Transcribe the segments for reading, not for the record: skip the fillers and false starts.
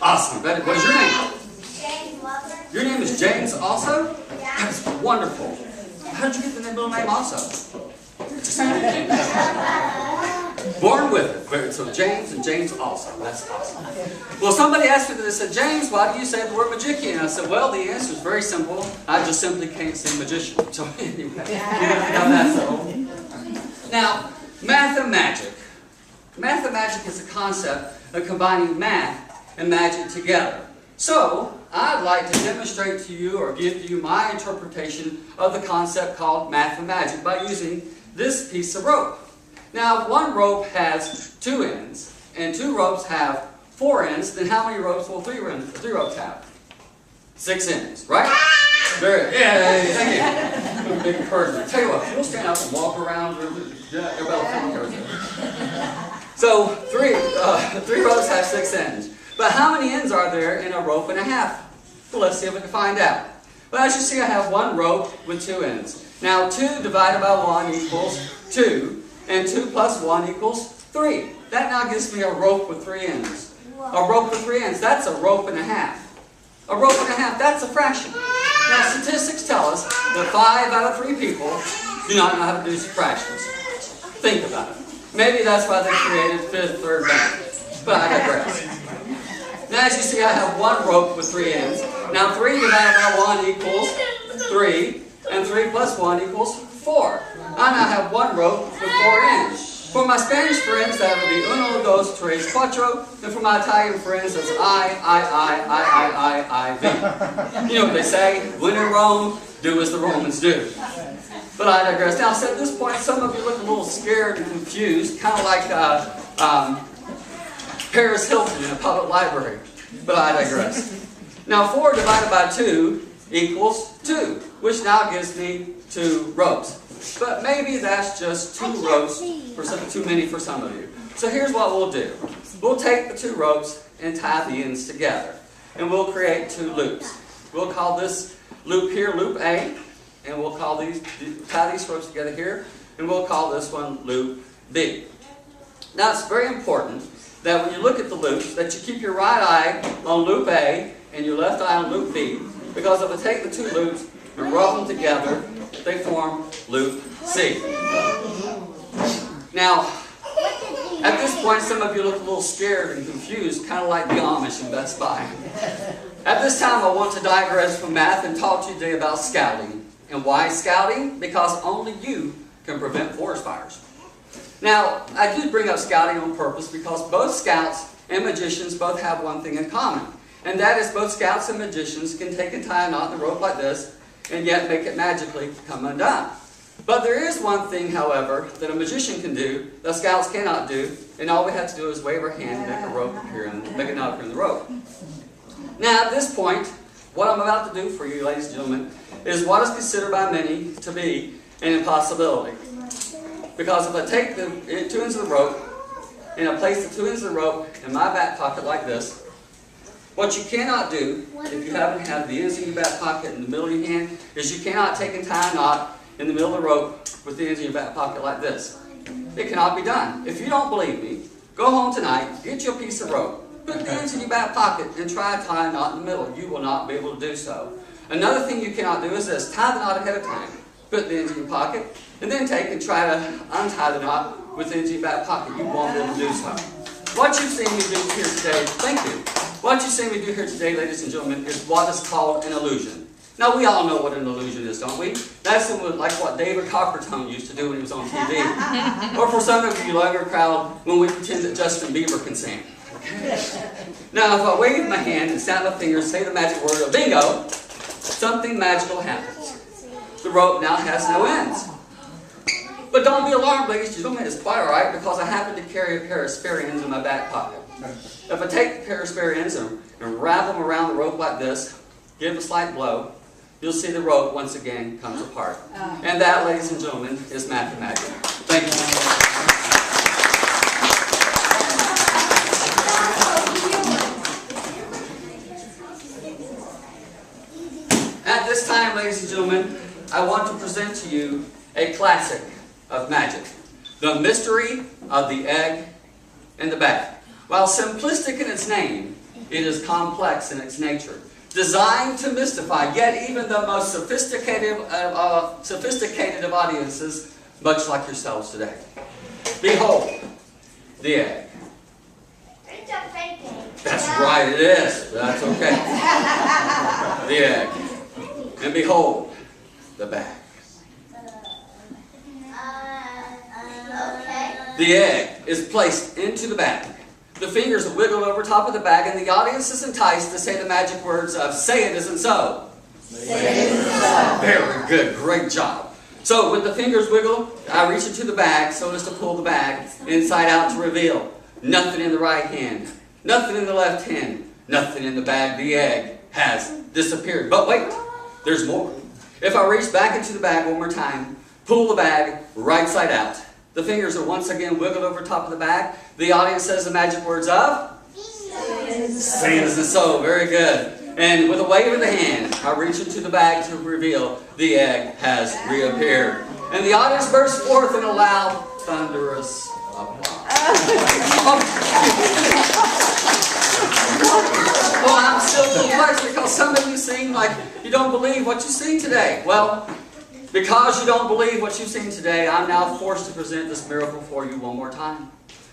Awesome. What is your name? Your name is James also? That's wonderful. How did you get the middle name also? Born with it. So James and James also. That's awesome. Well, somebody asked me this. They said, James, why do you say the word magician? And I said, well, the answer is very simple. I just simply can't say magician. So anyway, you know that. So. Now, math and magic. Math and magic is the concept of combining math and magic together. So, I'd like to demonstrate to you or give you my interpretation of the concept called math and magic by using this piece of rope. Now, one rope has 2 ends, and 2 ropes have 4 ends. Then how many ropes will 3 ropes have? 6 ends, right? Very good. Yeah, thank you. Big encouragement. Tell you what, we'll stand up and walk around. So, 3 ropes have 6 ends. But how many ends are there in a rope and a half? Well, let's see if we can find out. Well, as you see, I have 1 rope with 2 ends. Now, 2 divided by 1 equals 2, and 2 plus 1 equals 3. That now gives me a rope with 3 ends. A rope with 3 ends, that's a rope and a half. A rope and a half, that's a fraction. Now, statistics tell us that 5 out of 3 people do not know how to do fractions. Think about it. Maybe that's why they created fifth, third band. But I digress. Now, as you see, I have 1 rope with 3 ends. Now, 3 divided by 1 equals 3, and 3 plus 1 equals 4. I now have 1 rope with 4 ends. For my Spanish friends, that would be uno, dos, tres, cuatro. And for my Italian friends, that's I, V. You know what they say? When in Rome, do as the Romans do. But I digress. Now, so at this point, some of you look a little scared and confused, kind of like Paris Hilton in a public library. But I digress. Now, 4 divided by 2 equals 2, which now gives me 2 ropes. But maybe that's just 2 ropes, too many for some of you. So here's what we'll do. We'll take the 2 ropes and tie the ends together. And we'll create 2 loops. We'll call this loop here loop A. And we'll call tie these ropes together here. And we'll call this one loop B. Now, it's very important that when you look at the loops, that you keep your right eye on loop A and your left eye on loop B. Because if I take the 2 loops and rub them together, they form loop C. Now, at this point, some of you look a little scared and confused, kind of like the Amish in Best Buy. At this time, I want to digress from math and talk to you today about scouting. And why scouting? Because only you can prevent forest fires. Now, I did bring up scouting on purpose because both scouts and magicians both have one thing in common. And that is both scouts and magicians can take and tie a knot in the rope like this and yet make it magically come undone. But there is one thing, however, that a magician can do that scouts cannot do, and all we have to do is wave our hand and make a rope appear and make a knot appear in the rope. Now, at this point, what I'm about to do for you, ladies and gentlemen, is what is considered by many to be an impossibility. Because if I take the 2 ends of the rope and I place the 2 ends of the rope in my back pocket like this, what you cannot do, if you haven't had the ends in your back pocket in the middle of your hand, is you cannot take and tie a knot in the middle of the rope with the ends in your back pocket like this. It cannot be done. If you don't believe me, go home tonight, get you a piece of rope, put the ends in your back pocket, and try to tie a knot in the middle. You will not be able to do so. Another thing you cannot do is this. Tie the knot ahead of time. Put the ends in your pocket, and then take and try to untie the knot with the ends in your back pocket. You won't be able to do so. What you've seen me do here today, thank you. What you've seen me do here today, ladies and gentlemen, is what is called an illusion. Now, we all know what an illusion is, don't we? That's like what David Coppertone used to do when he was on TV. Or for some of you younger crowd, when we pretend that Justin Bieber can sing. Now, if I wave my hand and snap my fingers, say the magic word of bingo, something magical happens. The rope now has no ends. But don't be alarmed, ladies and gentlemen, it's quite alright because I happen to carry a pair of spare ends in my back pocket. If I take the pair of spare ends and wrap them around the rope like this, give a slight blow, you'll see the rope once again comes apart. And that, ladies and gentlemen, is math and magic. Thank you. At this time, ladies and gentlemen, I want to present to you a classic of magic, The Mystery of the Egg and the Bag. While simplistic in its name, It is complex in its nature, designed to mystify yet even the most sophisticated of audiences, much like yourselves today. Behold, the egg. It's a fake egg. That's right, it is. That's okay. The egg. And behold, the bag. Okay. The egg is placed into the bag. The fingers are wiggled over top of the bag, and the audience is enticed to say the magic words of, "Say it isn't so." Say it isn't so. Very good. Great job. So with the fingers wiggled, I reach into the bag so as to pull the bag inside out to reveal nothing in the right hand, nothing in the left hand, nothing in the bag. The egg has disappeared. But wait, there's more. If I reach back into the bag one more time, pull the bag right side out, the fingers are once again wiggled over top of the bag. The audience says the magic words of? Say it isn't so. Very good. And with a wave of the hand, I reach into the bag to reveal the egg has reappeared. And the audience bursts forth in a loud, thunderous applause. Well, I'm still perplexed because some of you seem like you don't believe what you see today. Well, because you don't believe what you've seen today, I'm now forced to present this miracle for you one more time.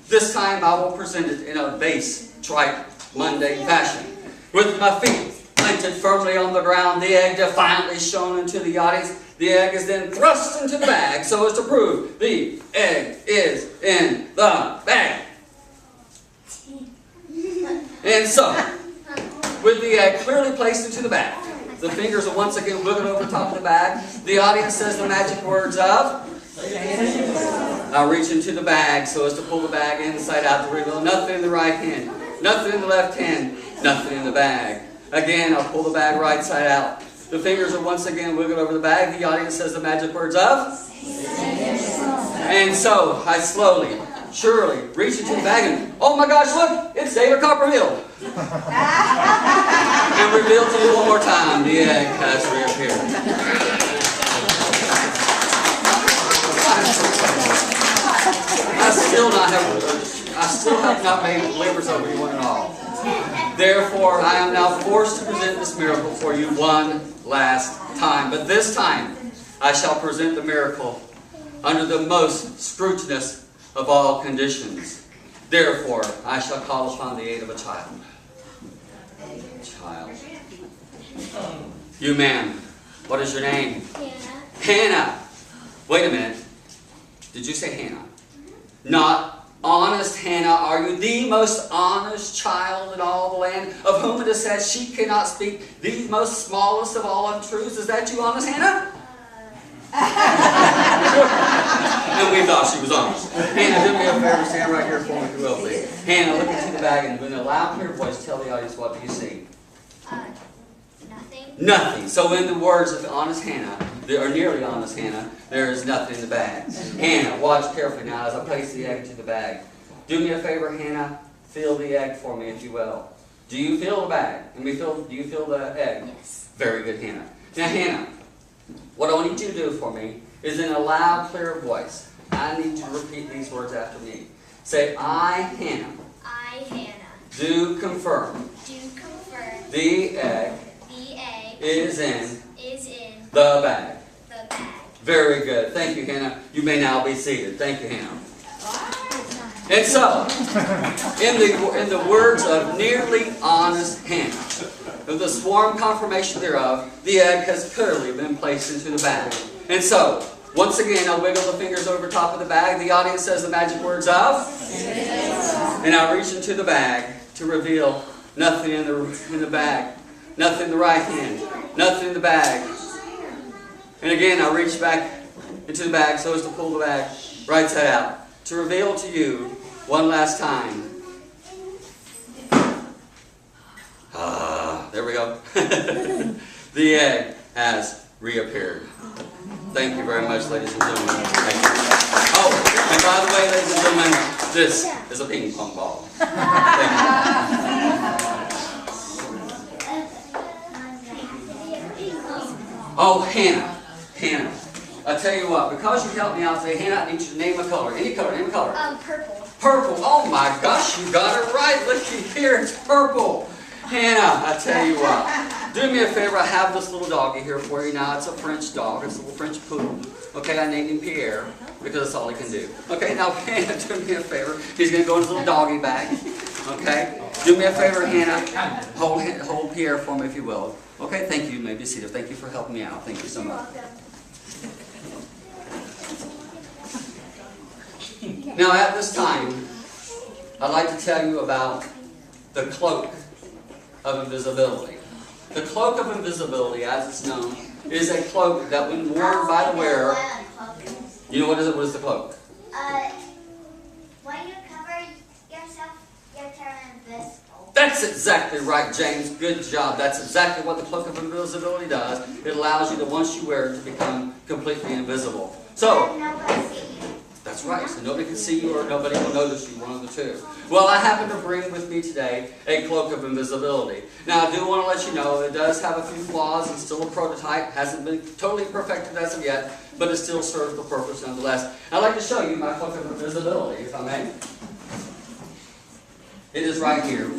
This time I will present it in a base, trite, mundane fashion. With my feet planted firmly on the ground, the egg defiantly shown into the audience. The egg is then thrust into the bag so as to prove the egg is in the bag. And so, with the egg clearly placed into the bag, the fingers are once again wiggled over top of the bag. The audience says the magic words of? I reach into the bag so as to pull the bag inside out to reveal nothing in the right hand, nothing in the left hand, nothing in the bag. Again, I'll pull the bag right side out. The fingers are once again wiggled over the bag. The audience says the magic words of? And so, I slowly, surely reach into the bag and, oh my gosh, look, it's David Copperfield. And reveal to you one more time, the egg has reappeared. I still have not made believers over you one and all. Therefore, I am now forced to present this miracle for you one last time. But this time, I shall present the miracle under the most scrutinous of all conditions. Therefore, I shall call upon the aid of a child. Child. You, ma'am, what is your name? Hannah. Wait a minute. Did you say Hannah? Not honest Hannah. Are you the most honest child in all the land, of whom it is said she cannot speak the most smallest of all untruths? Is that you, honest Hannah? And we thought she was honest. Hannah, do me a favor, stand right here for me, if you will, please. Hannah, look into the bag and with a loud, clear voice, tell the audience, what do you see? Nothing. Nothing. So in the words of honest Hannah, or nearly honest Hannah, there is nothing in the bag. Hannah, watch carefully now as I place the egg into the bag. Do me a favor, Hannah. Feel the egg for me, if you will. Do you feel the bag? Do you feel the egg? Yes. Very good, Hannah. Now, Hannah, what I need you to do for me is in a loud, clear voice. I need you to repeat these words after me. Say, I, Hannah. I, Hannah. Do confirm. Do confirm. The egg. The egg. Is in. Is in. The bag. The bag. Very good. Thank you, Hannah. You may now be seated. Thank you, Hannah. And so, in the words of nearly honest Hannah, of the sworn confirmation thereof, the egg has clearly been placed into the bag. And so, once again, I'll wiggle the fingers over top of the bag. The audience says the magic words of? And I reach into the bag to reveal nothing in the bag, nothing in the right hand, nothing in the bag. And again, I reach back into the bag so as to pull the bag right side out to reveal to you one last time. There we go. The egg has reappeared. Thank you very much, ladies and gentlemen. Thank you. Oh, and by the way, ladies and gentlemen, this is a ping pong ball. Thank you. Oh, Hannah. Hannah. I tell you what, because you helped me out today, Hannah, I need you to name a color. Any color, name a color. Purple. Purple. Oh my gosh, you got it right. Look here, it's purple. Hannah, I tell you what. Do me a favor. I have this little doggy here for you now. It's a French dog. It's a little French poodle. Okay, I named him Pierre because that's all he can do. Okay, now Hannah, do me a favor. He's going to go in his little doggy bag. Okay? Do me a favor, Hannah. Hold Pierre for me if you will. Okay, thank you. Maybe see him. Thank you for helping me out. Thank you so much. Now at this time, I'd like to tell you about the cloak of invisibility. The cloak of invisibility, as it's known, is a cloak that when worn by the wearer, you know what is it? What is the cloak? When you cover yourself, you turn invisible. That's exactly right, James. Good job. That's exactly what the cloak of invisibility does. It allows you to, once you wear it, to become completely invisible. So, Nobody see you. that's right. So nobody can see you or nobody will notice you, one of the two. Well, I happen to bring with me today a cloak of invisibility. Now, I do want to let you know it does have a few flaws. It's still a prototype. Hasn't been totally perfected as of yet, but it still serves the purpose nonetheless. I'd like to show you my cloak of invisibility, if I may. It is right here.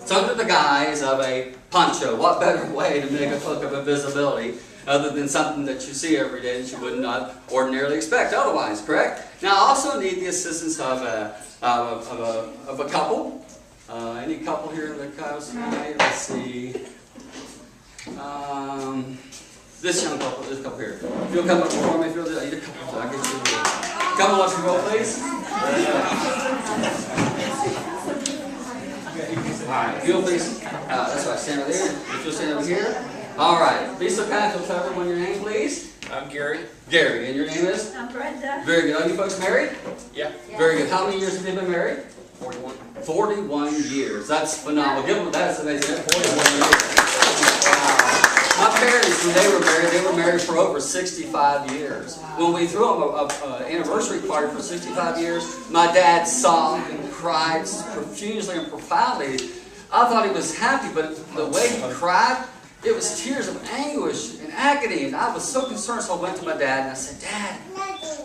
It's under the guise of a poncho. What better way to make a cloak of invisibility other than something that you see every day that you would not ordinarily expect otherwise, correct? Now, I also need the assistance of a couple. Any couple here in the house tonight? Let's see. This young couple, this couple here. If you'll come up before me, if you'll need a couple, I'll get you. Come on, if you will, please. Alright, if you'll please, that's right, stand over there. If you'll stand over here. Alright, be so kind to tell everyone your name, please. I'm Gary. Gary, and your name is? I'm Brenda. Very good. Are you folks married? Yeah. Very good. How many years have you been married? 41. 41 years. That's phenomenal. Give them, that's amazing. 41 years. Wow. My parents, when they were married for over 65 years. When we threw them an anniversary party for 65 years, my dad sobbed and cried profusely and profoundly. I thought he was happy, but the way he cried, it was tears of anguish and agony. And I was so concerned, so I went to my dad and I said, Dad,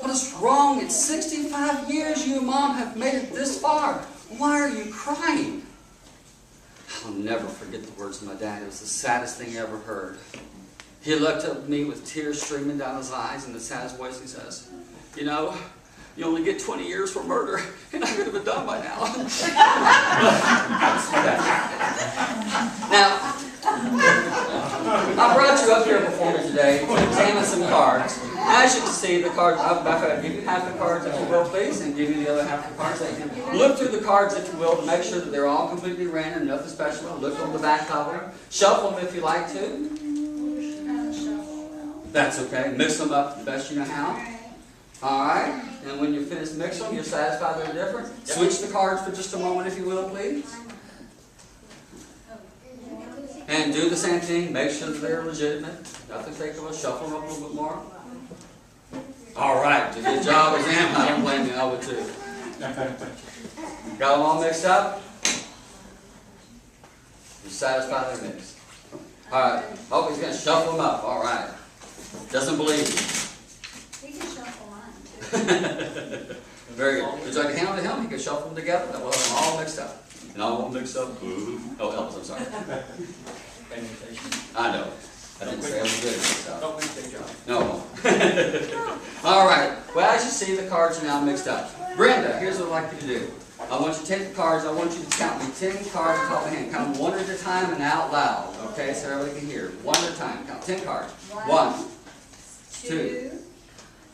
what is wrong? It's 65 years you and Mom have made it this far. Why are you crying? I'll never forget the words of my dad. It was the saddest thing I ever heard. He looked at me with tears streaming down his eyes, and the saddest voice he says, you know, you only get 20 years for murder, and I could have been done by now. Now, I brought you up here before me today to examine some cards. As you can see, the cards, I'll give you half the cards, if you will, please, and give you the other half of the cards. So you can look through the cards, if you will, to make sure that they're all completely random, nothing special. Look on the back cover. Shuffle them if you like to. That's okay. Mix them up the best you know how. Alright, and when you finish mixing them, you're satisfied they're different. Yep. Switch the cards for just a moment, if you will, please. And do the same thing. Make sure that they're legitimate. Nothing fake about. Shuffle them up a little bit more. Alright, good job, exam. I don't blame you. I would too. Got them all mixed up? You're satisfied they're mixed. Alright. Oh, he's going to shuffle them up. Alright. Doesn't believe you. He can shuffle mine. Very good. Would you like to hand them to him? He can shuffle them together. That will have them all mixed up. And all mixed up. Oh, Elvis, I'm sorry. I know. I didn't say I was good at this stuff. Don't make a job. No. All right. Well, as you see, the cards are now mixed up. Brenda, here's what I'd like you to do. I want you to take the cards. I want you to count me 10 cards on top of the hand. Count them one at a time and out loud. Okay, so everybody can hear. One at a time. Count 10 cards. 1, 2,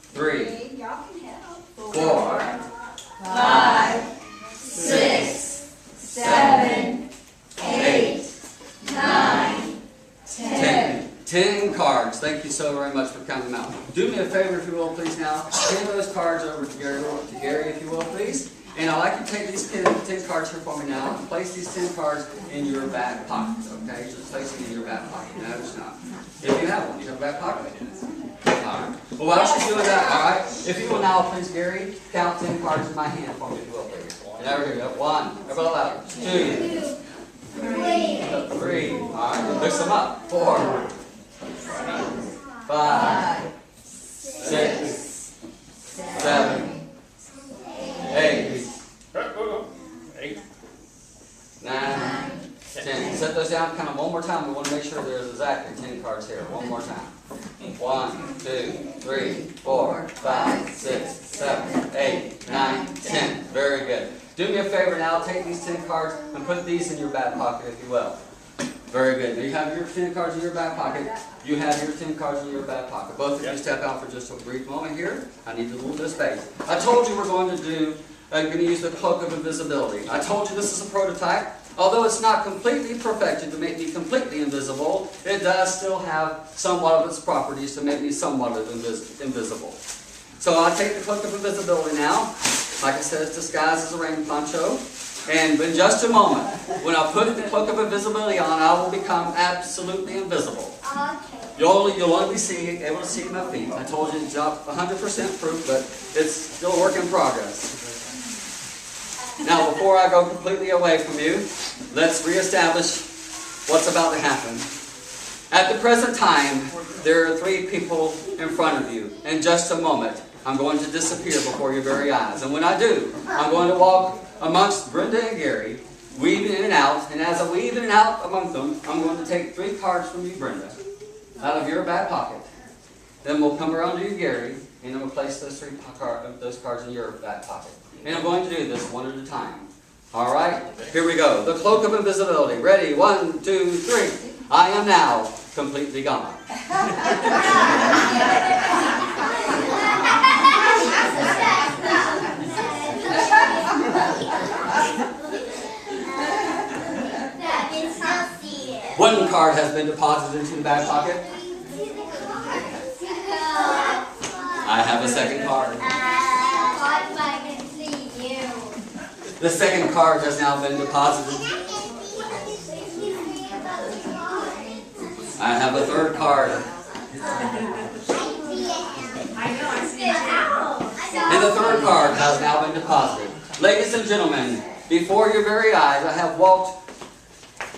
3, Y'all can help. 4, 5, 6, 7, 8, 9, 10. 10 cards. Thank you so very much for counting them out. Do me a favor, if you will, please now. Hand those cards over to Gary, if you will, please. And I'd like you to take these 10 cards here for me now and place these 10 cards in your back pocket, okay? Just place them in your back pocket. No, it's not. If you have one, you have a back pocket. Alright. Well, while she's doing that, alright, if you will now, please, Gary, count 10 cards in my hand for me, if you will, please. And there we go. 1, everybody loud. 2, 3. Alright, we'll mix them up. 4, 5, 6, 7, 8, 8. 9, 10. Set those down. one more time. We want to make sure there's exactly 10 cards here. One more time. 1, 2, 3, 4, 5, 6, 7, 8, 9, 10. Very good. Do me a favor now. Take these 10 cards and put these in your back pocket, if you will. Very good. Now you have your 10 cards in your back pocket. You have your 10 cards in your back pocket. Both of you step out for just a brief moment here. I need a little bit of space. I told you we're going to use the cloak of invisibility. I told you this is a prototype. Although it's not completely perfected to make me completely invisible, it does still have somewhat of its properties to make me somewhat invisible. So I'll take the cloak of invisibility now. Like I said, it's disguised as a rain poncho. And in just a moment, when I put the cloak of invisibility on, I will become absolutely invisible. Okay. You'll only be able to see my feet. I told you it's not 100% proof, but it's still a work in progress. Now, before I go completely away from you, let's reestablish what's about to happen. At the present time, there are 3 people in front of you. In just a moment, I'm going to disappear before your very eyes. And when I do, I'm going to walk amongst Brenda and Gary, weaving in and out. And as I weave in and out among them, I'm going to take 3 cards from you, Brenda, out of your back pocket. Then we'll come around to you, Gary, and I'm going to place those cards in your back pocket. And I'm going to do this one at a time. All right? Here we go. The cloak of invisibility. Ready? 1, 2, 3. I am now completely gone. One card has been deposited into the back pocket. I have a second card. The second card has now been deposited. I have a third card. And the third card has now been deposited. Ladies and gentlemen, before your very eyes, I have walked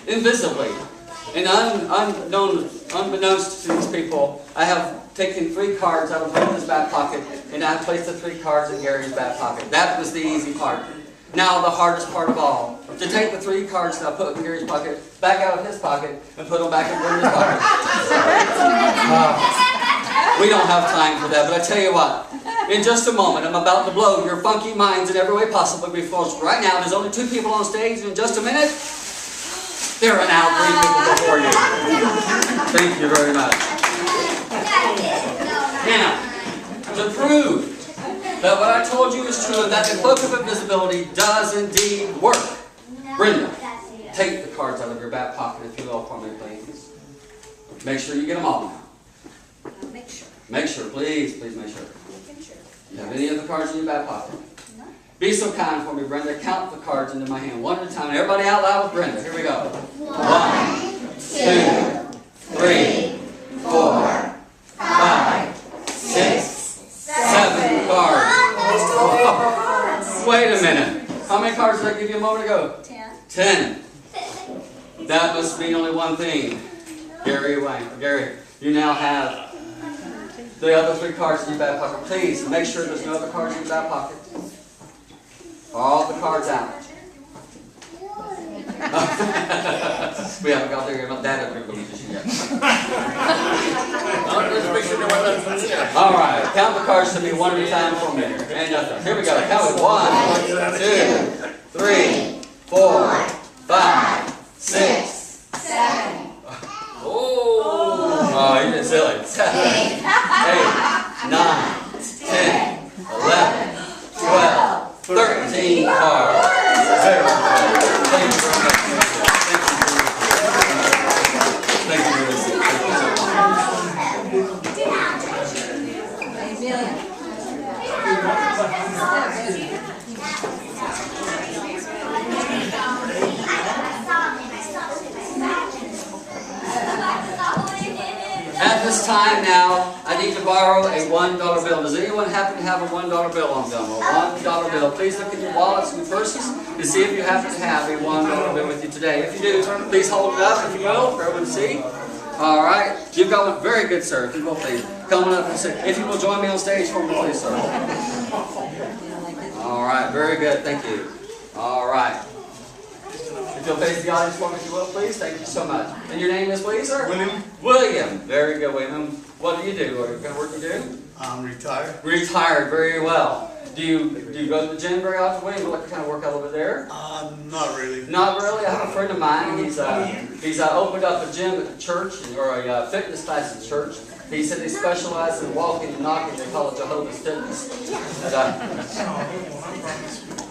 invisibly. And unbeknownst to these people, I have taken 3 cards out of Brenda's back pocket, and I have placed the 3 cards in Gary's back pocket. That was the easy part. Now the hardest part of all, to take the 3 cards that I put in Gary's pocket, back out of his pocket, and put them back in Brenda's pocket. We don't have time for that, but I tell you what, in just a moment, I'm about to blow your funky minds in every way possible, because right now there's only 2 people on stage, and in just a minute, there are now 3 people before you. Thank you very much. Now, to prove that what I told you is true, that the cloak of invisibility does indeed work. Brenda, take the cards out of your back pocket, if you will, for me, please. Make sure you get them all now. Make sure. Make sure, please, please make sure. Making sure. You have any of the cards in your back pocket? No. Be so kind for me, Brenda. Count the cards into my hand one at a time. Everybody out loud with Brenda. Here we go. 1, 2, 3, 4, 5, 6, 7 cards. Wait a minute. How many cards did I give you a moment ago? 10. 10. That must mean only one thing. Gary, you now have the other 3 cards in your back pocket. Please make sure there's no other cards in your back pocket. All the cards out. We haven't got there about that information yet. All right, count the cards to me one at a time for me. And nothing. Here we go. Count it. 1, 2, 3, 4, 5, 6, 7. Oh, you did silly. 7, 8, 9, 10, 11, 12, 13 cards. Very good. Thank you very much. Thank you very much. At this time now, I need to borrow a $1 bill. Does anyone happen to have a $1 bill on them? A $1 bill. Please look in your wallets and purses to see if you happen to have a $1 bill with you today. If you do, please hold it up, if you will, for everyone to see. All right. You've got one. Very good, sir. If you will, please. Come on up and sit. If you will join me on stage for me, please, sir. All right. Very good. Thank you. All right. If you'll face the audience for me, if you will, please. Thank you so much. And your name is, please, sir? William. William. Very good, William. What do you do? What kind of work do you do? I'm retired. Retired. Very well. Do you go to the gym very often, William? What kind of workout over there? Not really. Not really. I have a friend of mine. He's opened up a gym at the church, or a fitness class at the church. He said he specializes in walking and knocking. They call it Jehovah's Fitness.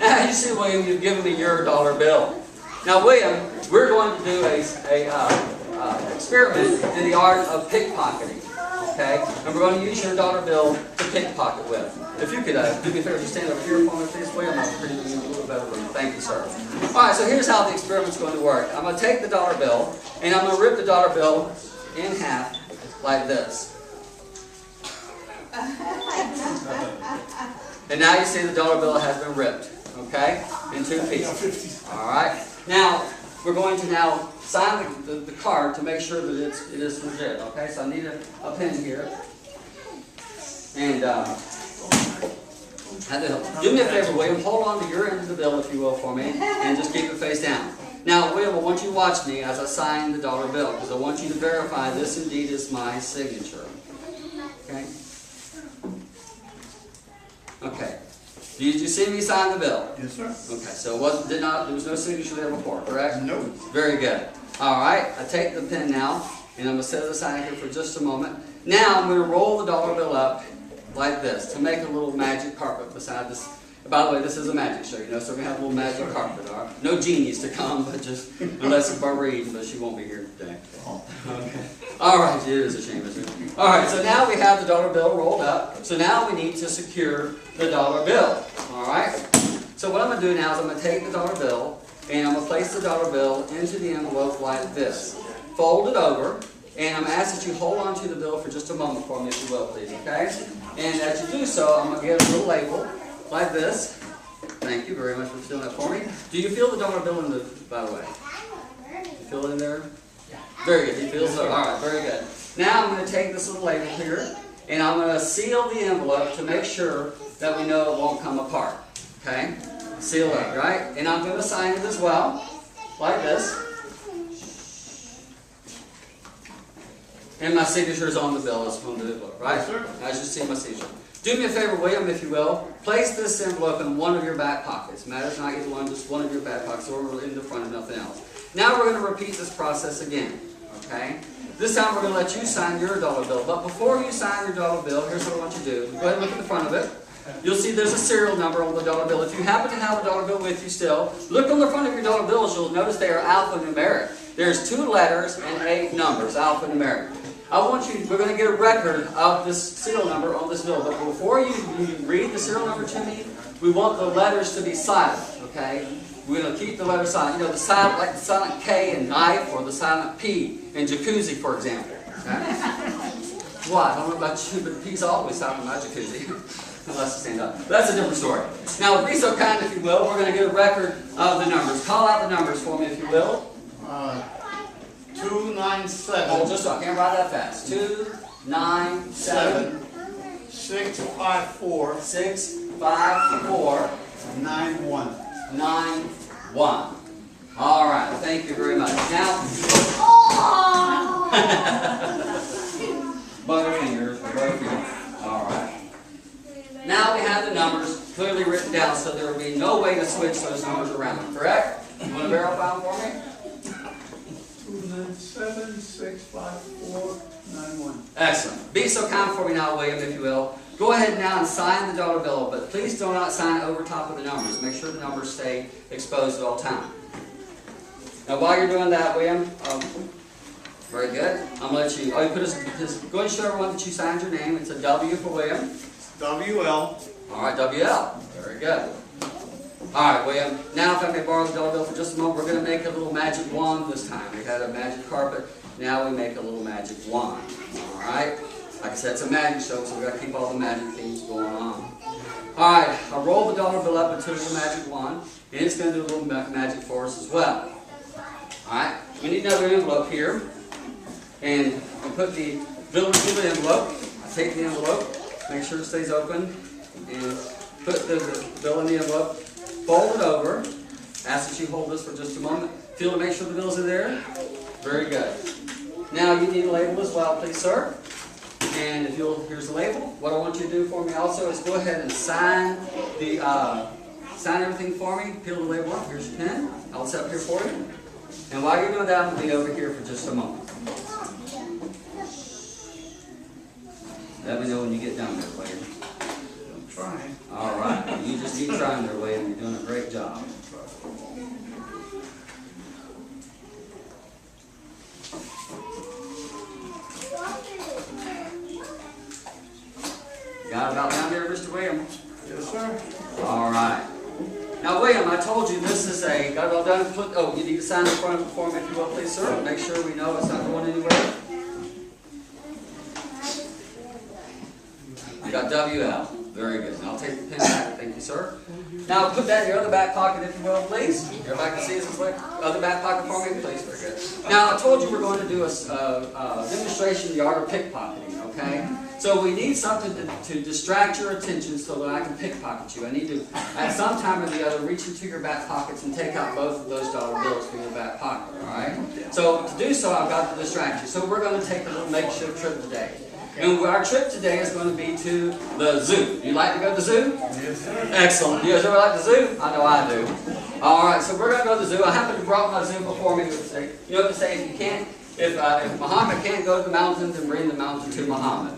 Now you see, William, you've given me your dollar bill. Now, William, we're going to do a experiment in the art of pickpocketing. Okay, and we're going to use your dollar bill to pickpocket with. If you could do me a favor, just stand over here for me, please, William. I'll pretty you a little better room. Thank you, sir. All right, so here's how the experiment's going to work. I'm going to take the dollar bill, and I'm going to rip the dollar bill in half like this. And now you see the dollar bill has been ripped, okay, in two pieces. All right. Now we're going to now sign the card to make sure that it is legit. Okay, so I need a pen here, and do me a favor, William. Hold on to your end of the bill, if you will, for me, and just keep it face down. Now, William, I want you to watch me as I sign the dollar bill, because I want you to verify this indeed is my signature. Okay. Okay. Did you see me sign the bill? Yes, sir. Okay, so there was no signature there before, correct? No. Very good. All right, I take the pen now, and I'm going to set it aside here for just a moment. Now I'm going to roll the dollar bill up like this to make a little magic carpet beside this. By the way, this is a magic show, so we're going to have a little magic carpet. All right? No genies to come, but just unless it's Marie, but she won't be here today. Okay. All right, it is a shame, isn't it? All right, so now we have the dollar bill rolled up. So now we need to secure the dollar bill. All right. So what I'm going to do now is I'm going to take the dollar bill and I'm going to place the dollar bill into the envelope like this. Fold it over, and I'm going to ask that you hold on to the bill for just a moment for me, if you will, please. Okay. And as you do so, I'm going to give a little label like this. Thank you very much for doing that for me. Do you feel the dollar bill in the, by the way? You feel it in there? Very good. You feel so? All right, very good. Now I'm going to take this little label here, and I'm going to seal the envelope to make sure that we know it won't come apart. Okay? Seal it, right? And I'm going to sign it as well, like this. And my signature is on the bill. It's on the envelope, right? Yes, sir. As you see my signature. Do me a favor, William, if you will. Place this envelope in one of your back pockets. Matters not either one, just one of your back pockets, or in the front of nothing else. Now we're going to repeat this process again. Okay? This time we're going to let you sign your dollar bill. But before you sign your dollar bill, here's what I want you to do. Go ahead and look at the front of it. You'll see there's a serial number on the dollar bill. If you happen to have a dollar bill with you still, look on the front of your dollar bills. You'll notice they are alphanumeric. There's 2 letters and 8 numbers, alphanumeric. We're going to get a record of this serial number on this bill. But before you read the serial number to me, we want the letters to be silent. Okay? We're going to keep the letters silent. The silent, like the silent K in knife, or the silent P in jacuzzi, for example. Okay? What? I don't know about you, but P's always silent in my jacuzzi. Unless you stand up. But that's a different story. Now, be so kind, if you will, we're going to get a record of the numbers. Call out the numbers for me, if you will. 297. Hold just so I can't write that fast. 297 654 654 91. 91. All right. Thank you very much. Now, butterfingers. All right. Now we have the numbers clearly written down, so there will be no way to switch those numbers around. Correct? You want to verify them for me? 297 654 91. Excellent. Be so kind for me now, William, if you will. Go ahead now and sign the dollar bill, but please do not sign over top of the numbers. Make sure the numbers stay exposed at all times. Now, while you're doing that, William, very good. I'm going to let you, go ahead and show everyone that you signed your name. It's a W for William. WL. All right, WL. Very good. All right, William. Now, if I may borrow the dollar bill for just a moment, we're going to make a little magic wand this time. We had a magic carpet. Now we make a little magic wand. All right. Like I said, it's a magic show, so we've got to keep all the magic things going on. All right. I'll roll the dollar bill up into a little magic wand, and it's going to do a little magic for us as well. All right. We need another envelope here, and I'll put the bill into the envelope. I take the envelope. Make sure it stays open, and put the bill in the envelope, fold it over, ask that you hold this for just a moment, Feel to make sure the bills are there? Very good. Now you need a label as well, please, sir. And if you'll, here's the label. What I want you to do for me also is go ahead and sign the sign everything for me. Peel the label up. Here's your pen. I'll set up here for you. And while you're doing that, I'm going to be over here for just a moment. Let me know when you get down there, Wade. I'm trying. All right. You just keep trying there, Wade, and you're doing a great job. Got it about down there, Mr. Williams? Yes, sir. All right. Now, William, I told you this is a, got it all done? Oh, you need to sign the front of the form if you will, please, sir. Make sure we know it's not going anywhere. You got WL. Very good. Now, I'll take the pen back. Thank you, sir. Now, put that in your other back pocket if you will, please. Everybody can see this other back pocket for me, please. Very good. Now, I told you we're going to do a demonstration of the art of pickpocketing, okay? So we need something to distract your attention so that I can pickpocket you. I need to, at some time or the other, reach into your back pockets and take out both of those dollar bills from your back pocket, all right? So to do so, I've got to distract you. So we're going to take a little makeshift trip today. And our trip today is going to be to the zoo. You like to go to the zoo? Yes, sir. Excellent. You guys ever like the zoo? I know I do. All right, so we're going to go to the zoo. I happen to brought my zoo before me. You know what they say? If you can't, if Muhammad can't go to the mountain, then bring the mountain to Muhammad.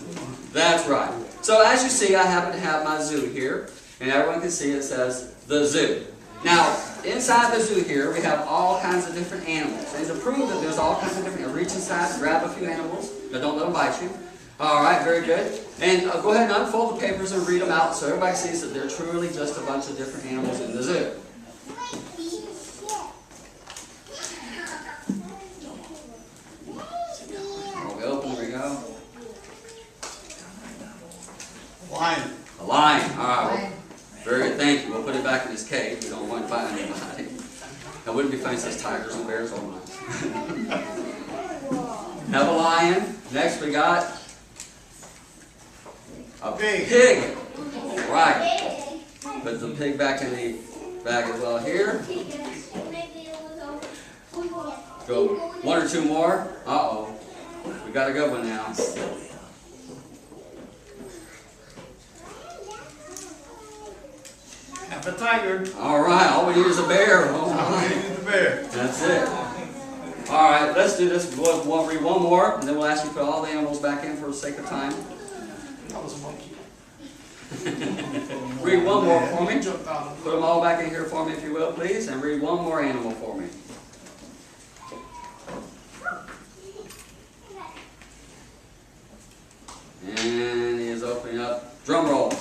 That's right. So as you see, I happen to have my zoo here, and everyone can see it says the zoo. Now, inside the zoo here, we have all kinds of different animals. And to prove that there's all kinds of different, reach inside, grab a few animals, but don't let them bite you. All right, very good. And go ahead and unfold the papers and read them out so everybody sees that they're truly just a bunch of different animals in the zoo. Oh, we open, there we go. Lion. A lion. All right. Very good. Thank you. We'll put it back in his cage. We don't want to find anybody. That wouldn't be funny. It says tigers and bears on mine. Have a lion. Next we got a pig. All right. Put the pig back in the bag as well here. Go one or two more. Uh-oh. We got a good one now. Half a tiger. All right, all we need is a bear. Oh How my. many is the bear? That's it. All right, let's do this. We'll read one more, and then we'll ask you to put all the animals back in for the sake of time. That was a monkey. Read one more for me. Jumped out of Put them all back in here for me, if you will, please, and read one more animal for me. And he is opening up. Drum roll.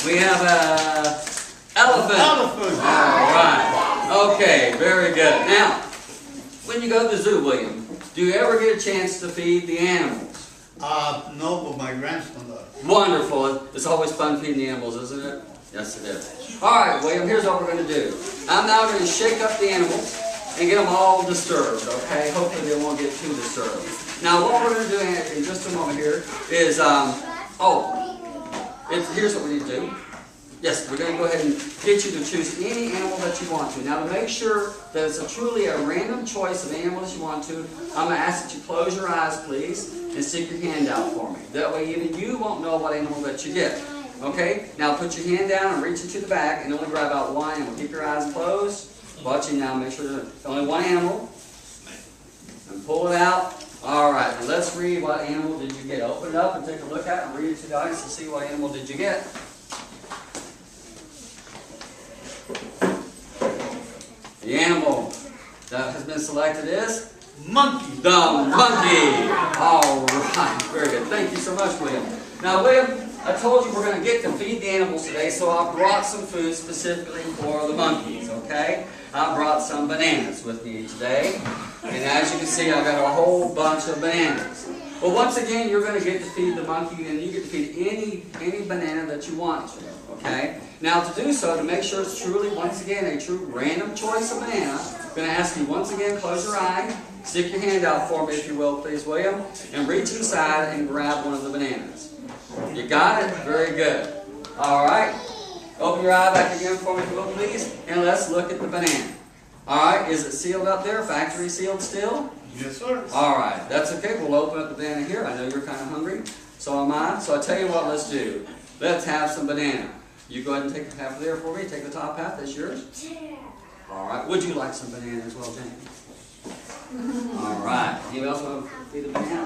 We have a elephant. Elephant. All right. Okay, very good. Now, when you go to the zoo, William, do you ever get a chance to feed the animals? No, but my grandson does. Wonderful. It's always fun feeding the animals, isn't it? Yes, it is. All right, William, here's what we're going to do. I'm now going to shake up the animals and get them all disturbed, okay? Hopefully they won't get too disturbed. Now, what we're going to do in just a moment here is, here's what we need to do. Yes, we're going to go ahead and get you to choose any animal that you want to. Now, to make sure that it's truly a random choice of animal that you want to, I'm going to ask that you close your eyes, please, and stick your hand out for me. That way, even you won't know what animal that you get. Okay? Now, put your hand down and reach into the back and only grab out one animal. Keep your eyes closed. Watching now, make sure there's only one animal. And pull it out. All right, now let's read what animal did you get. Open it up and take a look at it and read it to the audience to see what animal did you get. The animal that has been selected is? Monkey. The monkey. All right, very good. Thank you so much, William. Now, William, I told you we're going to get to feed the animals today, so I brought some food specifically for the monkeys, okay? I brought some bananas with me today, and as you can see, I've got a whole bunch of bananas. Well, once again, you're going to get to feed the monkey, and you get to feed any banana that you want to, okay? Now, to do so, to make sure it's truly, once again, a true random choice of banana, I'm going to ask you once again, close your eye, stick your hand out for me, if you will, please, William, and reach inside and grab one of the bananas. You got it? Very good. All right. Open your eye back again for me, if you will, please. And let's look at the banana. Alright, is it sealed up there? Factory sealed still? Yes, sir. Alright, that's okay. We'll open up the banana here. I know you're kind of hungry. So am I. So I tell you what, let's do. Let's have some banana. You go ahead and take half there for me. Take the top half. That's yours. Alright. Would you like some banana as well, James? Alright. Anyone else want to feed a banana?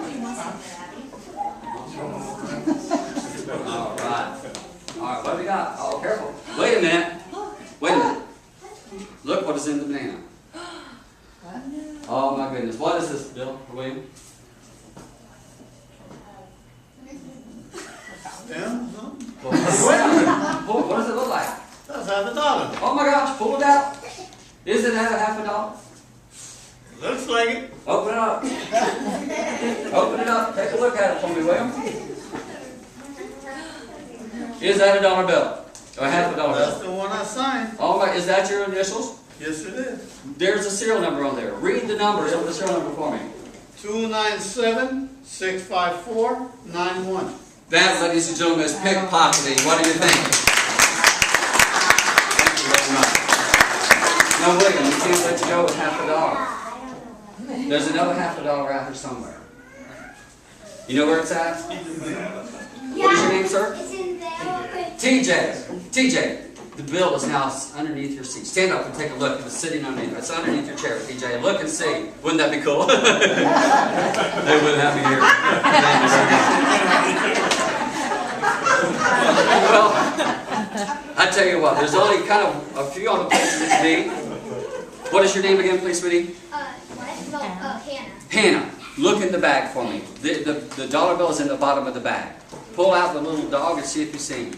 Alright. Alright, what do we got? Oh, careful. Wait a minute. Wait a minute. Look what is in the banana. Oh my goodness. What is this, Bill or William? Stem? What does it look like? That's $50. Oh my gosh, pull it out. Isn't that $50? Looks like it. Open it up. Open it up. Take a look at it for me, William. Is that a dollar bill? Or $50 That's bill? the one I signed. Oh my, is that your initials? Yes, it is. There's a serial number on there. Read the numbers of the serial number for me. 297-654-91. That, ladies and gentlemen, is pickpocketing. What do you think? Thank you very much. No, William, we can't let you go with $50. There's another $50 out there somewhere. You know where it's at? What is your name, sir? It's in there. TJ, the bill is now underneath your seat. Stand up and take a look. It's sitting underneath. It's underneath your chair, TJ. Look and see. Wouldn't that be cool? They wouldn't have me here. Well, I tell you what. There's only kind of a few other places it can be. What is your name again, please, sweetie? What? No, Hannah. Hannah. Look in the bag for me. The dollar bill is in the bottom of the bag. Pull out the little dog and see if you see him.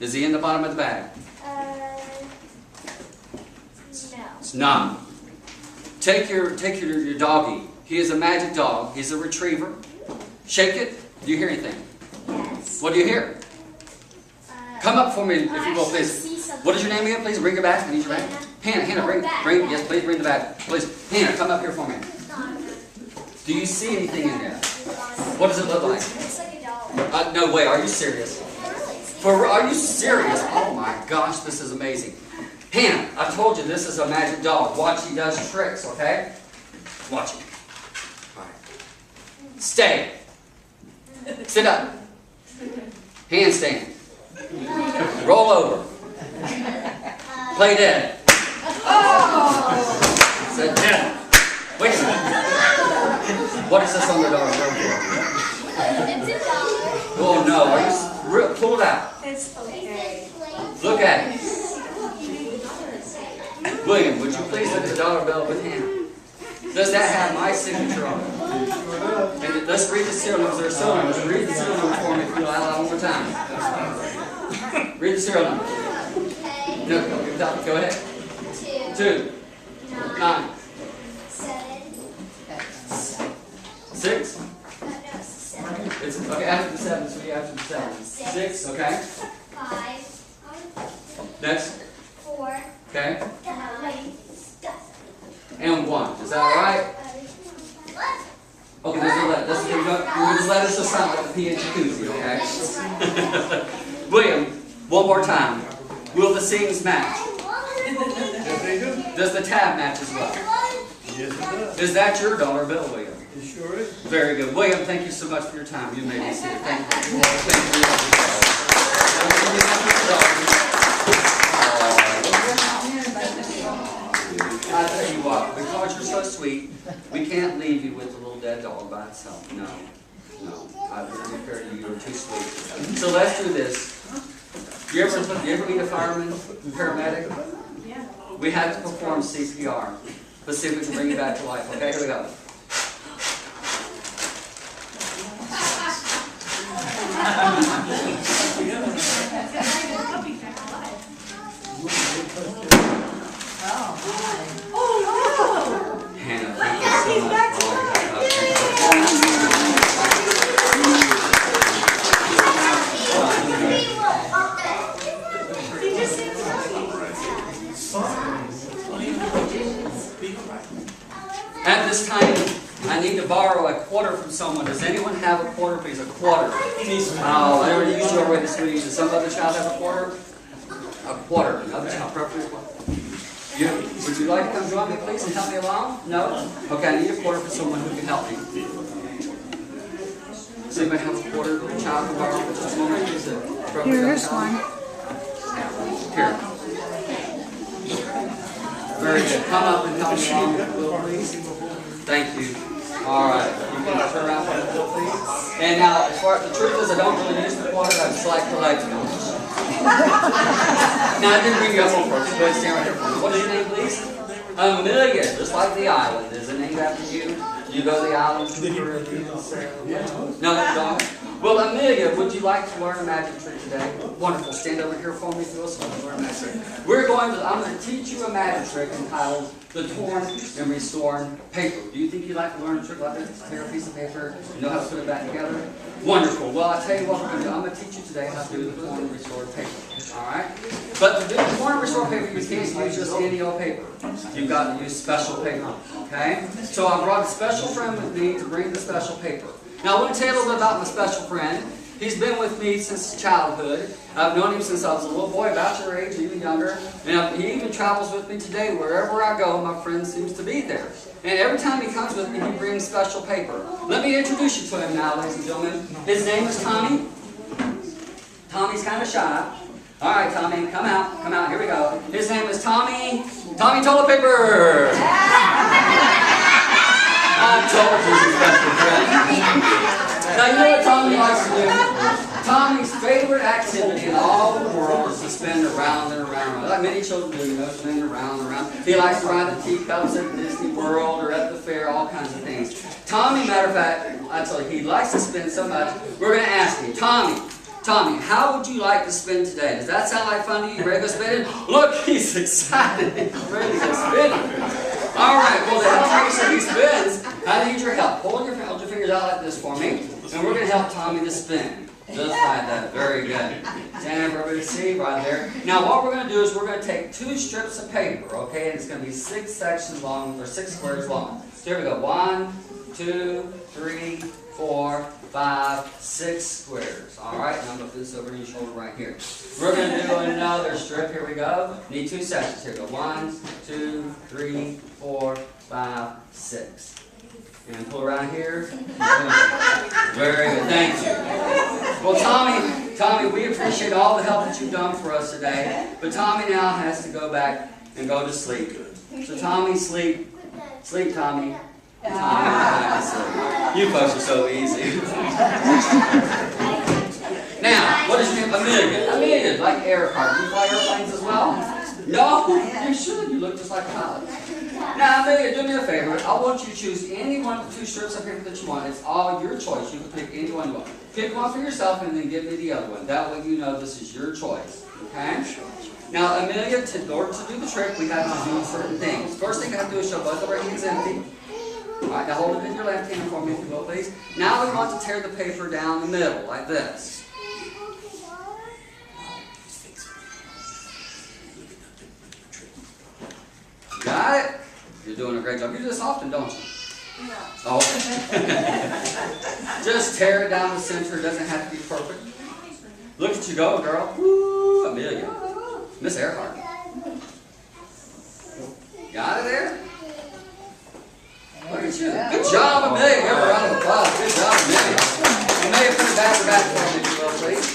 Is he in the bottom of the bag? No. It's not. Take your doggy. He is a magic dog. He's a retriever. Shake it. Do you hear anything? Yes. What do you hear? Come up for me, if you will, please. What is your name again, please? Bring your bag. I need your bag. Hannah, bring. Yes, please bring the bag. Please, Hannah, come up here for me. Do you see anything in there? What does it look like? It's like a dollar. No way. Are you serious? Are you serious? Oh my gosh, this is amazing. Hannah, I told you this is a magic dog. Watch, he does tricks, okay? Watch him. All right. Stay. Sit up. Handstand. Roll over. Play dead. Sit down. Wait a minute. What is this on the dollar bill for? It's a dollar. Oh no, are you pull it out. It's okay. Look at it. William, would you please look at the dollar bill with Hannah? Does that have my signature on it? And let's read the serial numbers. There are serial numbers. Read the serial number for me if you will. One more time. Read the serial number. Okay. No, go ahead. 2, 9, 7. 6. No, 7. It's okay after the 7. So you after the 7. 6. Okay. 5. Next. 4. Okay. Wait. And 1. Is that all right? What? Okay. There's a letter. This letter's just sound like a pea and jacuzzi. Okay. William, one more time. Will the seams match? Yes, they do. Does the tab match as well? Yes, it does. Is that your dollar bill, William? It sure is. Very good. William, thank you so much for your time. You made me see it. Thank you. Thank you. I tell you what, because you're so sweet, we can't leave you with the little dead dog by itself. No. I wouldn't be fair to you. You're too sweet. So let's do this. You ever meet a fireman, paramedic? Yeah. We have to perform CPR. Let's see if we can bring you back to life. Okay, here we go. Hannah, thank you so much for all your At this time, I need to borrow a quarter from someone. Does anyone have a quarter, please? A quarter. Oh, I already used your way this week. Does some other child have a quarter? A quarter. Notice how appropriate. Would you like to come join me, please, and help me along? No? Okay, I need a quarter for someone who can help me. Does anybody have a quarter for a child can borrow for just a moment? Is it appropriate? Here's one. Here. Very good. Come up and help me along, if you will, please. Thank you. All right. You can turn around for a little, please. And now, as far as the truth is, I don't really use the quarter. I just like collecting them. Now, I didn't bring you up on purpose. Go ahead and stand right here for me. What is your name, please? Amelia, just like the island. Is it named after you? Do you go to the island to the Caribbean? No, you don't. Well, Amelia, would you like to learn a magic trick today? Wonderful. Stand over here for me, if you will, so we can learn a magic trick. I'm going to teach you a magic trick entitled The Torn and Restored Paper. Do you think you'd like to learn a trick like this? Tear a piece of paper and know how to put it back together? Wonderful. Well, I'll tell you what we're going to do. I'm going to teach you today how to do the torn and restored paper. Alright? But to do the torn and restored paper, you can't use just any old paper. You've got to use special paper. Okay? So I brought a special friend with me to bring the special paper. Now, I want to tell you a little bit about my special friend. He's been with me since childhood. I've known him since I was a little boy, about your age, even younger. And he even travels with me today. Wherever I go, my friend seems to be there. And every time he comes with me, he brings special paper. Let me introduce you to him now, ladies and gentlemen. His name is Tommy. Tommy's kind of shy. All right, Tommy, come out. Come out. Here we go. His name is Tommy. Tommy Toilet Paper. I told you he's a special friend. Now, you know what Tommy likes to do? Tommy's favorite activity in all the world is to spin around and around. Like many children do, you know, spin around and around. He likes to ride the teacups at Disney World or at the fair, all kinds of things. Tommy, matter of fact, I tell you, he likes to spin so much, we're going to ask him, Tommy, how would you like to spin today? Does that sound like fun to you? You ready to go spinning? Look, he's excited. He's ready to spin. All right, well, to help Tommy so he spins, I need your help. Hold your fingers out like this for me, and we're going to help Tommy to spin. Just like that. Very good. Stand for everybody to see right there. Now, what we're going to do is we're going to take 2 strips of paper, okay? And it's going to be 6 sections long, or 6 squares long. So here we go. 1, 2, 3, 4, 5, 6 squares. All right, now I'm going to put this over your shoulder right here. We're going to do another strip. Here we go. Need 2 sections. Here we go. 1, 2, 3, 4, 5, 6. And pull around here. Very good. Thank you. Well, Tommy, we appreciate all the help that you've done for us today. But Tommy now has to go back and go to sleep. So Tommy, sleep. Sleep, Tommy. You folks are so easy. Now, what is your name? Amelia. Amelia, like aircraft. Do you fly airplanes as well? No? You should. You look just like a pilot. Now, Amelia, do me a favor. I want you to choose any one of the 2 strips of paper that you want. It's all your choice. You can pick any one you want. Pick one for yourself and then give me the other one. That way you know this is your choice. Okay? Now, Amelia, in order to do the trick, we have to do certain things. First thing I have to do is show both of our hands empty. Alright, now hold it in your left hand for me, if you will, please. Now we want to tear the paper down the middle, like this. Got it? You're doing a great job. You do this often, don't you? No. Oh. Just tear it down the center. It doesn't have to be perfect. Look at you go, girl. Woo, Amelia. Miss Earhart. Got it there? Look at you. Good job, Amelia. Give her a round of applause. Good job, Amelia. Amelia, put it back for me, if you will, please.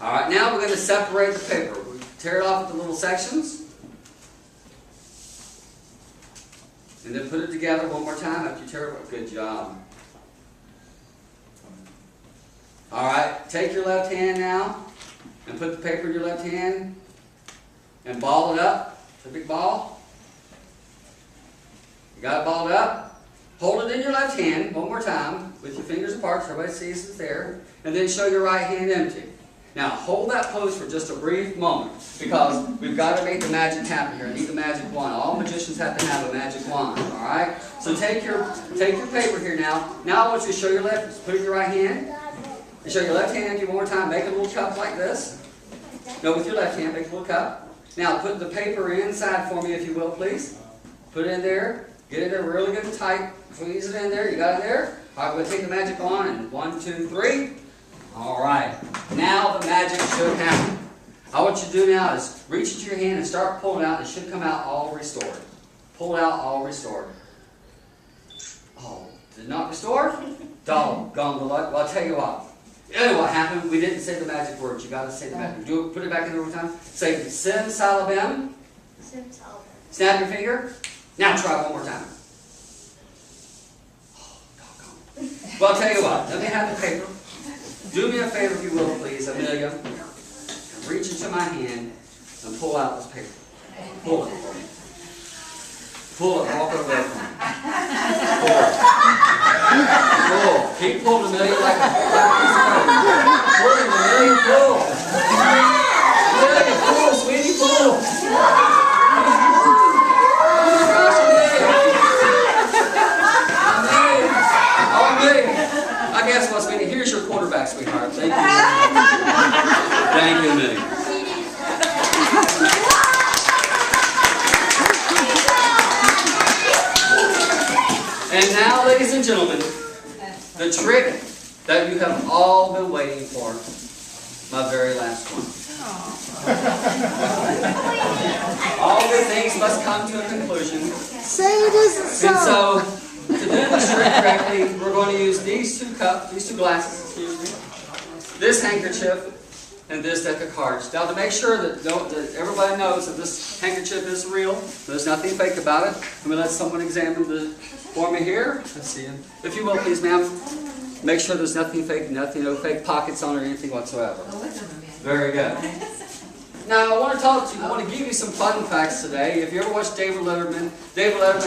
All right, now we're going to separate the paper. We tear it off into little sections. And then put it together one more time after you tear it. Good job. All right, take your left hand now and put the paper in your left hand and ball it up. It's a big ball. You got it balled up. Hold it in your left hand one more time with your fingers apart so everybody sees it's there. And then show your right hand empty. Now hold that pose for just a brief moment because we've got to make the magic happen here. I need the magic wand. All magicians have to have a magic wand. All right. So take your paper here now. Now I want you to show your left. Put it in your right hand. And show your left hand empty one more time. Make a little cup like this. No, with your left hand, make a little cup. Now put the paper inside for me, if you will, please. Put it in there. Get it there really good and tight. Squeeze it in there. You got it there? All right, we're going to take the magic wand. And 1, 2, 3. All right. Now the magic should happen. All what you do now is reach into your hand and start pulling out. It should come out all restored. Pull it out all restored. Oh, did it not restore? Doggone the luck. Well, I'll tell you what. You know what happened? We didn't say the magic words. You got to say the magic. Do it. Put it back in there one time. Say Sim Salabim. Sim Salabim. Snap your finger. Now try one more time. Oh, doggone. Well, I'll tell you what. Let me have the paper. Do me a favor, if you will, please, Amelia. Reach into my hand and pull out this paper. Pull it for me. Pull it. Walk it away from me. Pull it. Pull. Keep pulling, Amelia, like a piece of cotton. Pull it, Amelia. Pull. Amelia, pull, sweetie, pull. I guess what, sweetie? Here's your quarterback, sweetheart. Thank you. Thank you, Minnie. And now, ladies and gentlemen, the trick that you have all been waiting for, my very last one. All good things must come to a conclusion. Say it isn't so. And so, to do this trick correctly, we're going to use these two glasses, excuse me, this handkerchief, and this deck of cards. Now, to make sure that everybody knows that this handkerchief is real, there's nothing fake about it, I'm going to let someone examine the for me here. Let's see. If you will, please, ma'am. Make sure there's nothing fake, no fake pockets on or anything whatsoever. Very good. Now, I want to talk to you, I want to give you some fun facts today. If you ever watch David Letterman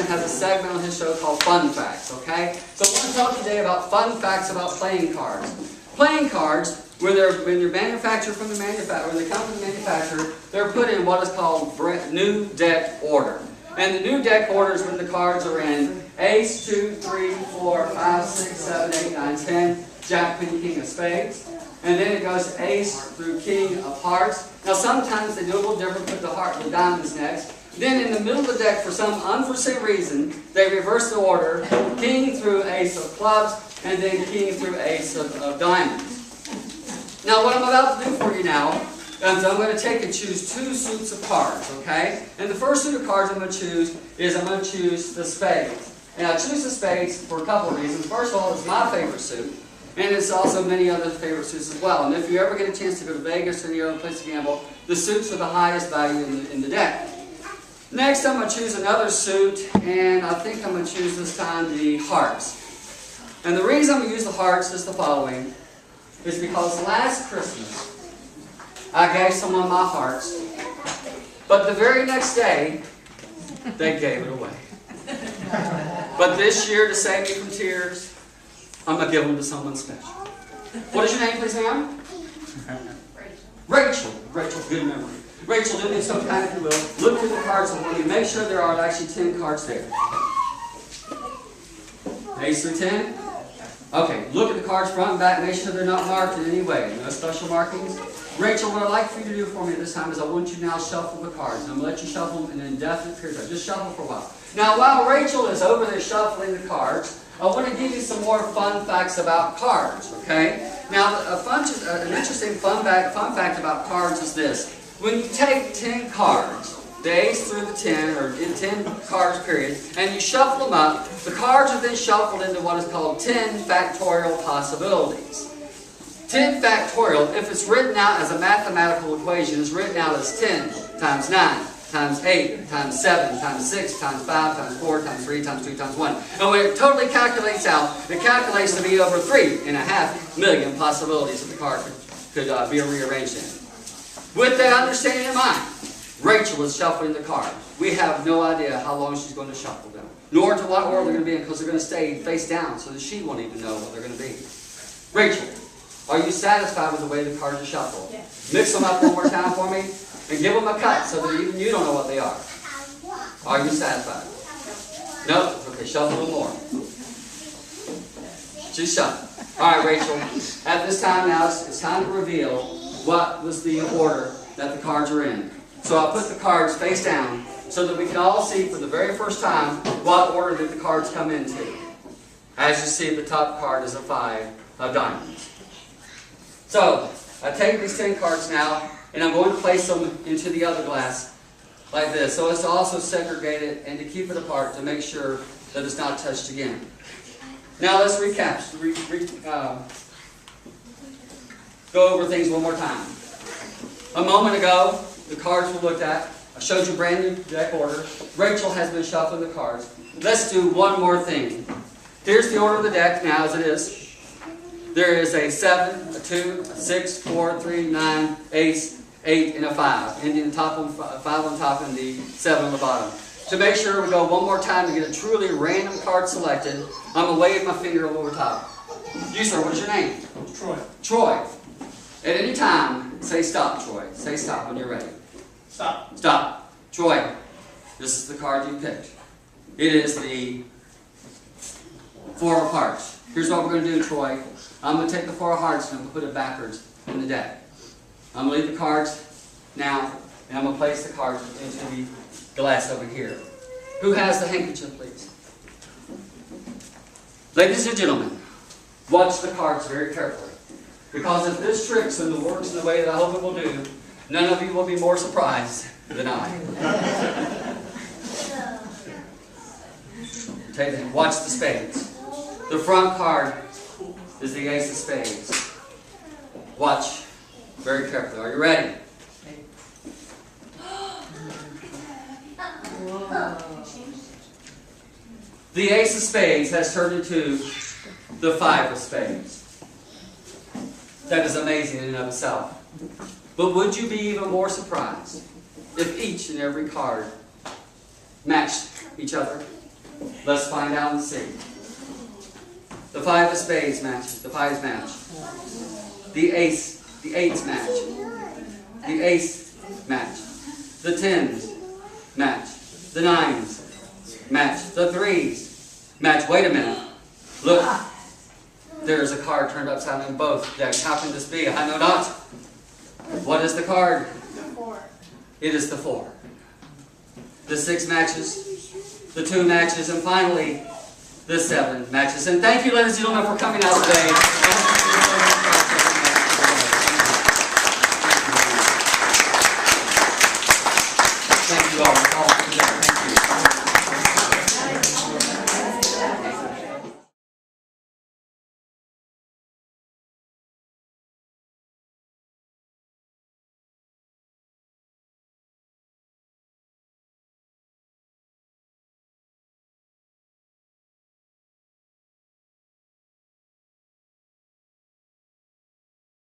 has a segment on his show called Fun Facts, okay? So I want to talk today about fun facts about playing cards. Playing cards, when they're manufactured from the manufacturer, when they come from the manufacturer, they're put in what is called new deck order. And the new deck order is when the cards are in Ace, 2, 3, 4, 5, 6, 7, 8, 9, 10, Jack, Queen, King of Spades. And then it goes Ace through King of Hearts. Now sometimes they do a little different, put the diamonds next. Then in the middle of the deck, for some unforeseen reason, they reverse the order, King through Ace of Clubs, and then King through Ace of Diamonds. Now what I'm about to do for you now, is I'm going to take and choose two suits of cards, okay? And the first suit of cards I'm going to choose is the spades. And I choose the spades for a couple of reasons. First of all, it's my favorite suit. And it's also many other favorite suits as well. And if you ever get a chance to go to Vegas or any other place to gamble, the suits are the highest value in the deck. Next, I'm going to choose another suit, and I think I'm going to choose this time the hearts. And the reason I'm going to use the hearts is the following, is because last Christmas, I gave someone my hearts, but the very next day, they gave it away. But this year, to save me from tears, I'm going to give them to someone special. What is your name, please, ma'am? Rachel. Rachel, good memory. Rachel, do me some kind, if you will. Look through the cards and let me make sure there are actually 10 cards there. Ace through 10? Okay, look at the cards front and back. Make sure they're not marked in any way. No special markings. Rachel, what I'd like for you to do for me this time is I want you now shuffle the cards. And I'm going to let you shuffle them in an indefinite period of time. Just shuffle for a while. Now, while Rachel is over there shuffling the cards, I want to give you some more fun facts about cards, okay? Now, an interesting fun fact about cards is this. When you take 10 cards, the ace through the 10, or in 10 cards period, and you shuffle them up, the cards are then shuffled into what is called 10 factorial possibilities. 10 factorial, if it's written out as a mathematical equation, is written out as 10 times 9. Times 8, times 7, times 6, times 5, times 4, times 3, times 2, times 1. And when it totally calculates out, it calculates to be over 3.5 million possibilities that the card could be rearranged in. With that understanding in mind, Rachel is shuffling the cards. We have no idea how long she's going to shuffle them, nor to what order they're going to be in, because they're going to stay face down, so that she won't even know what they're going to be. Rachel, are you satisfied with the way the cards are shuffled? Yes. Mix them up one more time for me. And give them a cut so that even you don't know what they are. Are you satisfied? No? Okay, shuffle a little more. Just shuffle. Alright, Rachel. At this time now, it's time to reveal what was the order that the cards are in. So I'll put the cards face down so that we can all see for the very first time what order that the cards come into. As you see, the top card is a 5 of diamonds. So, I take these 10 cards now, and I'm going to place them into the other glass like this. So it's to also segregate it and to keep it apart to make sure that it's not touched again. Now let's recap. Go over things one more time. A moment ago, the cards we looked at, I showed you brand new deck order. Rachel has been shuffling the cards. Let's do one more thing. Here's the order of the deck now as it is. There is a 7, a 2, a 6, 4, 3, 9, ace, 8, and a 5. Ending the top on 5 on top and the 7 on the bottom. To make sure we go one more time to get a truly random card selected, I'm going to wave my finger over top. You, sir, what is your name? Troy. Troy. At any time, say stop, Troy. Say stop when you're ready. Stop. Stop. Troy, this is the card you picked. It is the 4 of hearts. Here's what we're going to do, Troy. I'm going to take the 4 of hearts and I'm going to put it backwards in the deck. I'm going to leave the cards now, and I'm going to place the cards into the glass over here. Who has the handkerchief, please? Ladies and gentlemen, watch the cards very carefully. Because if this tricks and works in the way that I hope it will do, none of you will be more surprised than I. Watch the spades. The front card is the ace of spades. Watch very carefully. Are you ready? The ace of spades has turned into the 5 of spades. That is amazing in and of itself. But would you be even more surprised if each and every card matched each other? Let's find out and see. The 5 of spades matches. The 5s match. The eights match. The ace match. The 10s match. The 9s match. The 3s match. Wait a minute. Look. There's a card turned upside down in both decks. How can this be? I know not. What is the card? The 4. It is the 4. The 6 matches. The 2 matches. And finally, the 7 matches. And thank you, ladies and gentlemen, for coming out today.